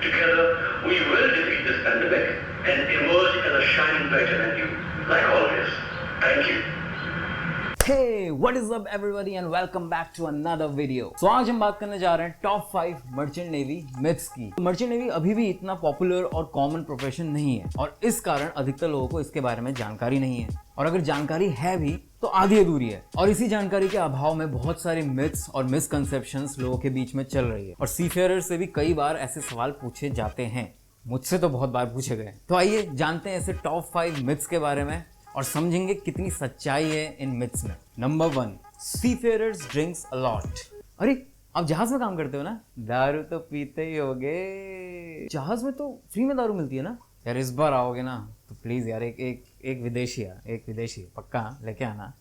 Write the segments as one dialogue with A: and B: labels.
A: Together, we will defeat this pandemic and emerge as a shining brighter than you, like always. Thank you.
B: Hey, what is up everybody and welcome back to another video. So आज हम बात करने जा रहे हैं top 5 merchant navy myths की। Merchant navy अभी भी इतना पॉपुलर और कॉमन प्रोफेशन नहीं है और इस कारण अधिकतर लोगों को इसके बारे में जानकारी नहीं है, और अगर जानकारी है भी तो आधी अधूरी है। और इसी जानकारी के अभाव में बहुत सारी मिथ्स और मिसकंसेप्शंस लोगों के बीच में चल रही है, और सीफेयरर से भी कई बार ऐसे सवाल पूछे जाते हैं। मुझसे तो बहुत बार पूछे गए। तो आइए जानते हैं ऐसे टॉप 5 मिथ्स के बारे में और समझेंगे कितनी सच्चाई है इन मिथ्स में। Number 1, seafarers drinks a lot. अरे आप जहाज में काम करते हो ना, दारू तो पीते ही होगे। जहाज में तो फ्री में दारू मिलती है ना यार। इस बार आओगे ना तो प्लीज यार एक विदेशी पक्का लेके आना।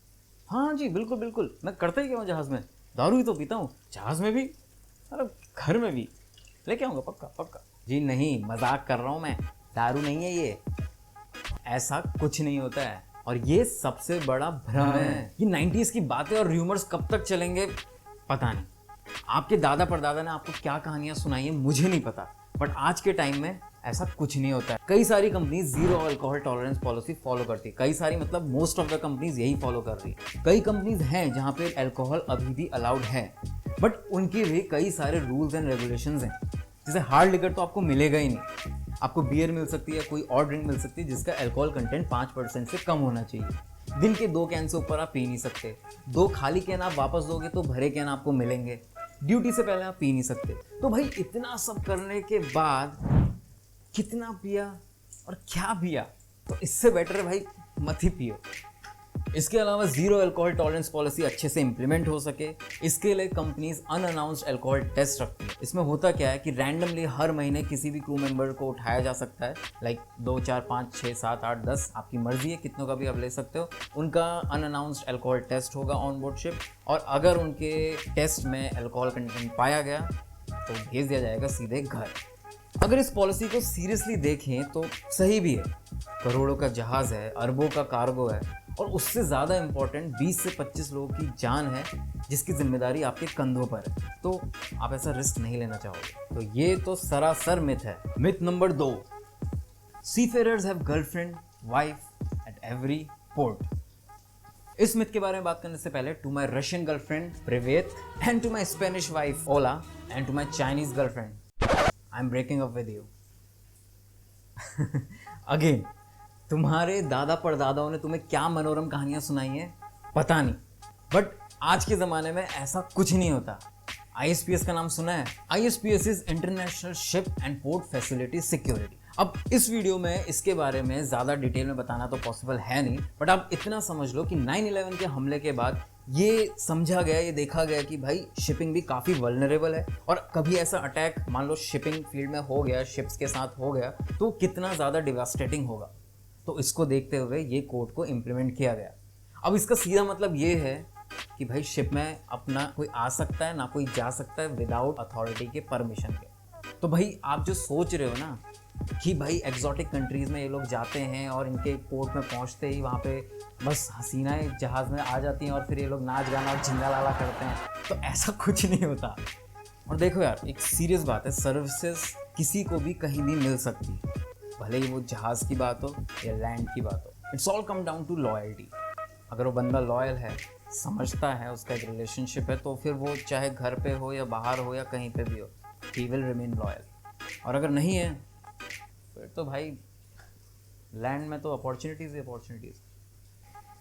B: हाँ जी बिल्कुल बिल्कुल, मैं करता ही क्या हूँ जहाज में, दारू ही तो पीता हूँ, जहाज में भी मतलब घर में भी लेके आऊँगा पक्का। जी नहीं, मजाक कर रहा हूँ मैं, दारू नहीं है ये, ऐसा कुछ नहीं होता है। और ये सबसे बड़ा भ्रम है। ये 90s की बातें और र्यूमर्स कब तक चलेंगे पता नहीं। आपके दादा परदादा ने आपको क्या कहानियां सुनाई है मुझे नहीं पता, बट आज के टाइम में ऐसा कुछ नहीं होता है। कई सारी companies zero alcohol tolerance policy follow करती है। कई सारी मतलब मोस्ट ऑफ द कंपनीज यही फॉलो कर रही है। कई कंपनीज हैं जहाँ पे अल्कोहल अभी भी अलाउड है, बट उनके भी कई सारे रूल्स एंड रेगुलेशंस हैं। जैसे हार्ड लिकर तो आपको मिलेगा ही नहीं, आपको बियर मिल सकती है, कोई और ड्रिंक मिल सकती है जिसका अल्कोहल कंटेंट 5% से कम होना चाहिए। दिन के 2 कैन से ऊपर आप पी नहीं सकते। 2 खाली कैन आप वापस दोगे तो भरे कैन आपको मिलेंगे। ड्यूटी से पहले आप पी नहीं सकते। तो भाई इतना सब करने के बाद कितना पिया और क्या पिया, तो इससे बेटर है भाई मत ही पियो। इसके अलावा जीरो अल्कोहल टॉलरेंस पॉलिसी अच्छे से इंप्लीमेंट हो सके, इसके लिए कंपनीज अनअनाउंस्ड अल्कोहल टेस्ट रखती है। इसमें होता क्या है कि रैंडमली हर महीने किसी भी क्रू मेंबर को उठाया जा सकता है, लाइक 2, 4, 5, 6, 7, 8, 10 आपकी मर्जी है, कितनों का भी आप ले सकते हो। उनका अनअनाउंस्ड अल्कोहल टेस्ट होगा ऑन बोर्ड शिप, और अगर उनके टेस्ट में अल्कोहल कंटेंट पाया गया तो भेज दिया जाएगा सीधे घर। अगर इस पॉलिसी को सीरियसली देखें तो सही भी है। करोड़ों का जहाज है, अरबों का कार्गो है, और उससे ज़्यादा इम्पोर्टेंट 20 से 25 लोगों की जान है जिसकी जिम्मेदारी आपके कंधों पर है। तो आप ऐसा रिस्क नहीं लेना चाहोगे। तो ये तो सरासर मिथ है। Myth number 2, seafarers have girlfriend wife at every port. इस मिथ के बारे में बात करने से पहले, टू माई रशियन गर्लफ्रेंड प्रिवेत and to my Spanish wife ओला and to my Chinese girlfriend, I am breaking up with you. Again, तुम्हारे दादा परदादाओं ने तुम्हें क्या मनोरम कहानियां सुनाई हैं पता नहीं, बट आज के ज़माने में ऐसा कुछ नहीं होता। ISPS का नाम सुना है? ISPS is international ship and port facility security. अब इस वीडियो में इसके बारे में ज़्यादा डिटेल में बताना तो पॉसिबल है नहीं, बट आप इतना समझ लो कि 9/11 के हमले के बाद ये समझा गया, ये देखा गया कि भाई शिपिंग भी काफ़ी वल्नरेबल है, और कभी ऐसा अटैक मान लो शिपिंग फील्ड में हो गया, शिप्स के साथ हो गया, तो कितना ज़्यादा डिवास्टेटिंग होगा। तो इसको देखते हुए ये कोड को इम्प्लीमेंट किया गया। अब इसका सीधा मतलब ये है कि भाई शिप में अपना कोई आ सकता है ना कोई जा सकता है विदाउट अथॉरिटी के परमिशन के। तो भाई आप जो सोच रहे हो ना कि भाई एग्जॉटिक कंट्रीज़ में ये लोग जाते हैं और इनके पोर्ट में पहुंचते ही वहाँ पे बस हसीनाएं जहाज़ में आ जाती हैं और फिर ये लोग नाच गाना और झिंगा लाला करते हैं, तो ऐसा कुछ नहीं होता। और देखो यार, एक सीरियस बात है, सर्विसेज किसी को भी कहीं भी मिल सकती है, भले ही वो जहाज़ की बात हो या लैंड की बात हो। It's all come down to loyalty. अगर वो बंदा लॉयल है, समझता है, उसका एक रिलेशनशिप है, तो फिर वो चाहे घर पे हो या बाहर हो या कहीं पे भी हो, ही विल रिमेन लॉयल। और अगर नहीं है फिर तो भाई लैंड में तो अपॉर्चुनिटीज़ ही अपॉर्चुनिटीज़।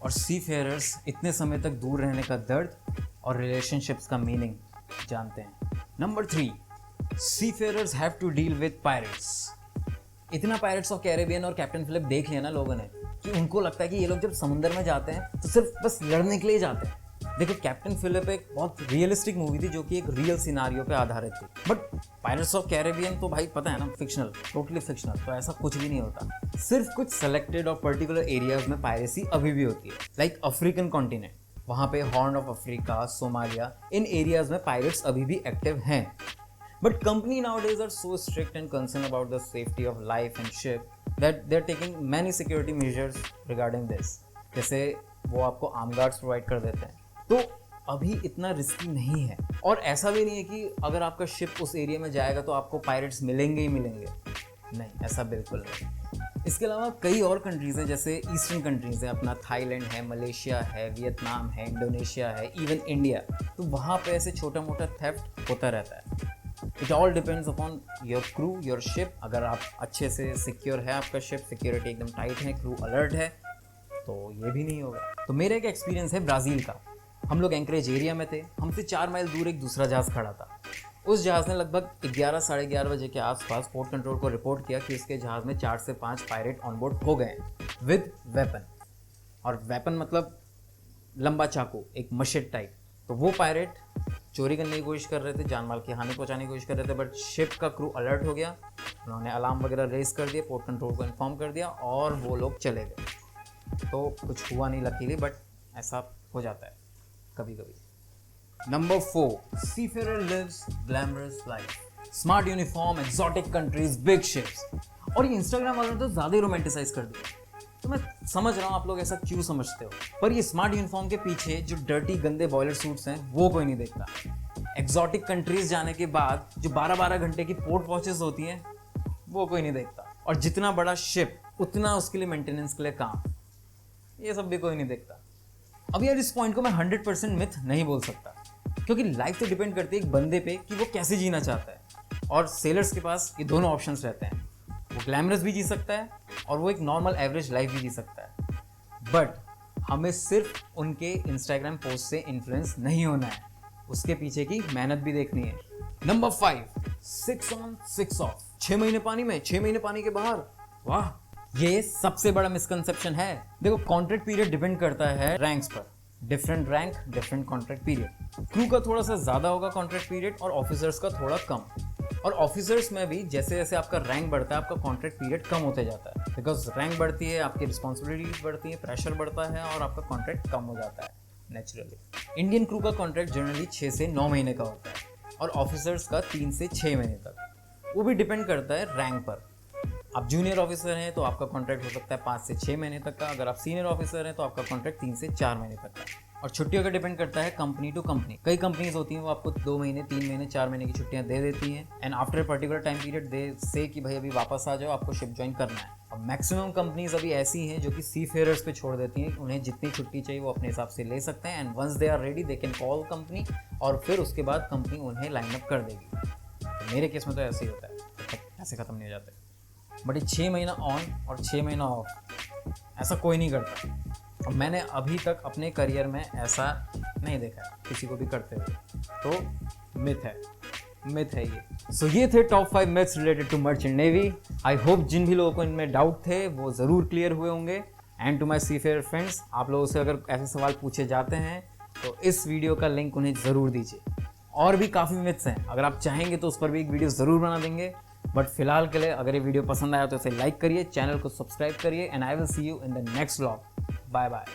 B: और सीफेयरर्स इतने समय तक दूर रहने का दर्द और रिलेशनशिप्स का मीनिंग जानते हैं। Number 3, seafarers have to deal with pirates. इतना पायरेट्स ऑफ कैरेबियन और कैप्टन फिलिप देख लिया ना लोगों ने कि उनको लगता है कि ये लोग जब समुद्र में जाते हैं तो सिर्फ बस लड़ने के लिए जाते हैं। देखो, कैप्टन फिलिप एक बहुत रियलिस्टिक मूवी थी जो कि एक रियल सिनारियो पे आधारित थी, बट पायरेट्स ऑफ कैरेबियन तो भाई पता है ना, फिक्शनल, टोटली फिक्शनल। तो ऐसा कुछ भी नहीं होता। सिर्फ कुछ सेलेक्टेड और पर्टिकुलर एरियाज में पायरेसी अभी भी होती है, लाइक अफ्रीकन कॉन्टिनेंट, वहाँ पे horn of Africa, Somalia, in areas में पायरेट्स अभी भी एक्टिव हैं। But company nowadays are so strict and concerned about the safety of life and ship that they're taking many security measures regarding this. जैसे वो आपको arm guards provide कर देते हैं। तो अभी इतना रिस्की नहीं है। और ऐसा भी नहीं है कि अगर आपका शिप उस एरिया में जाएगा तो आपको पायरेट्स मिलेंगे ही मिलेंगे, नहीं, ऐसा बिल्कुल नहीं। इसके अलावा कई और कंट्रीज़ हैं, जैसे ईस्टर्न कंट्रीज़ हैं, अपना थाईलैंड है, मलेशिया है, वियतनाम है, इंडोनेशिया है, इवन इंडिया। तो वहाँ पे ऐसे छोटा मोटा थेफ्ट होता रहता है। It all depends upon your crew, your ship. अगर आप अच्छे से सिक्योर है, आपका शिप सिक्योरिटी एकदम टाइट है, क्रू अलर्ट है, तो ये भी नहीं होगा। तो मेरा एक एक्सपीरियंस है ब्राज़ील का। हम लोग एंकरेज एरिया में थे, हमसे 4 माइल दूर एक दूसरा जहाज़ खड़ा था। उस जहाज़ ने लगभग 11 साढ़े 11 बजे के आसपास पोर्ट कंट्रोल को रिपोर्ट किया कि उसके जहाज़ में 4 से 5 पायरेट ऑनबोर्ड हो गए विद वेपन। और वेपन मतलब लंबा चाकू, एक मशेट टाइप। तो वो पायरेट चोरी करने की कोशिश कर रहे थे, जान माल की हानि पहुंचाने की कोशिश कर रहे थे, बट शिप का क्रू अलर्ट हो गया। उन्होंने अलार्म वगैरह रेस कर दिया, पोर्ट कंट्रोल को इन्फॉर्म कर दिया और वो लोग चले गए। तो कुछ हुआ नहीं लकीली, बट ऐसा हो जाता है कभी कभी। Number 4, seafarer lives glamorous life. Smart uniform, exotic countries, big ships. और ये इंस्टाग्राम वालों ने तो ज़्यादा ही रोमांटिसाइज कर दिया। तो मैं समझ रहा हूँ आप लोग ऐसा क्यों समझते हो, पर ये स्मार्ट यूनिफॉर्म के पीछे जो डर्टी गंदे बॉयलर सूट्स हैं वो कोई नहीं देखता। एक्सोटिक कंट्रीज जाने के बाद जो 12-12 घंटे की पोर्ट वॉचेस होती हैं वो कोई नहीं देखता। और जितना बड़ा शिप उतना उसके लिए मेंटेनेंस के लिए काम, ये सब भी कोई नहीं देखता। अब यार इस पॉइंट को मैं 100% मिथ नहीं बोल सकता, क्योंकि लाइफ तो डिपेंड करती है एक बंदे पे कि वो कैसे जीना चाहता है। और सेलर्स के पास ये दोनों ऑप्शंस रहते हैं, वो ग्लैमरस भी जी सकता है और वो एक नॉर्मल एवरेज लाइफ भी जी सकता है। बट हमें सिर्फ उनके इंस्टाग्राम पोस्ट से इन्फ्लुएंस नहीं होना है, उसके पीछे की मेहनत भी देखनी है। Number 5, 6 on 6 off। 6 महीने पानी में, 6 महीने पानी के बाहर, वाह, ये सबसे बड़ा मिसकंसेप्शन है। देखो, कॉन्ट्रैक्ट पीरियड डिपेंड करता है रैंक्स पर। Different rank, different contract period. Crew का थोड़ा सा ज़्यादा होगा कॉन्ट्रैक्ट पीरियड और ऑफिसर्स का थोड़ा कम। और ऑफिसर्स में भी जैसे जैसे आपका रैंक बढ़ता है आपका कॉन्ट्रैक्ट पीरियड कम होते जाता है, बिकॉज रैंक बढ़ती है, आपकी रिस्पॉन्सिबिलिटीज बढ़ती है, प्रेशर बढ़ता है और आपका कॉन्ट्रैक्ट कम हो जाता है नेचुरली। इंडियन क्रू का कॉन्ट्रैक्ट जनरली 6 से 9 महीने का होता है और ऑफिसर्स का 3 से 6 महीने तक। वो भी डिपेंड करता है रैंक पर। आप जूनियर ऑफिसर हैं तो आपका कॉन्ट्रैक्ट हो सकता है 5 से 6 महीने तक का। अगर आप सीनियर ऑफिसर हैं तो आपका कॉन्ट्रैक्ट 3 से 4 महीने तक का। और छुट्टियों का डिपेंड करता है कंपनी टू कंपनी। कई कंपनीज होती हैं वो आपको 2 महीने, 3 महीने, 4 महीने की छुट्टियां दे देती हैं and after particular time period they say कि भाई अभी वापस आ जाओ, आपको शिप ज्वाइन करना है। अब मैक्सिमम कंपनीज अभी ऐसी हैं जो कि सी फेयरर्स पे छोड़ देती हैं, उन्हें जितनी छुट्टी चाहिए वो अपने हिसाब से ले सकते हैं and once they are ready they can call company और फिर उसके बाद कंपनी उन्हें लाइन अप कर देगी। तो मेरे केस में तो ऐसे ही होता है, ऐसे ख़त्म नहीं हो जाते। बट ये 6 महीना ऑन और 6 महीना ऑफ ऐसा कोई नहीं करता। और मैंने अभी तक अपने करियर में ऐसा नहीं देखा है किसी को भी करते हुए, तो मिथ है ये। सो ये थे top 5 myths related to merchant navy. I hope जिन भी लोगों को इनमें डाउट थे वो ज़रूर क्लियर हुए होंगे। एंड टू माई सीफेयर फ्रेंड्स, आप लोगों से अगर ऐसे सवाल पूछे जाते हैं तो इस वीडियो का लिंक उन्हें ज़रूर दीजिए। और भी काफ़ी मिथ्स हैं, अगर आप चाहेंगे तो उस पर भी एक वीडियो ज़रूर बना देंगे। बट फिलहाल के लिए अगर ये वीडियो पसंद आया तो इसे लाइक करिए, चैनल को सब्सक्राइब करिए and I will see you in the next vlog. Bye bye.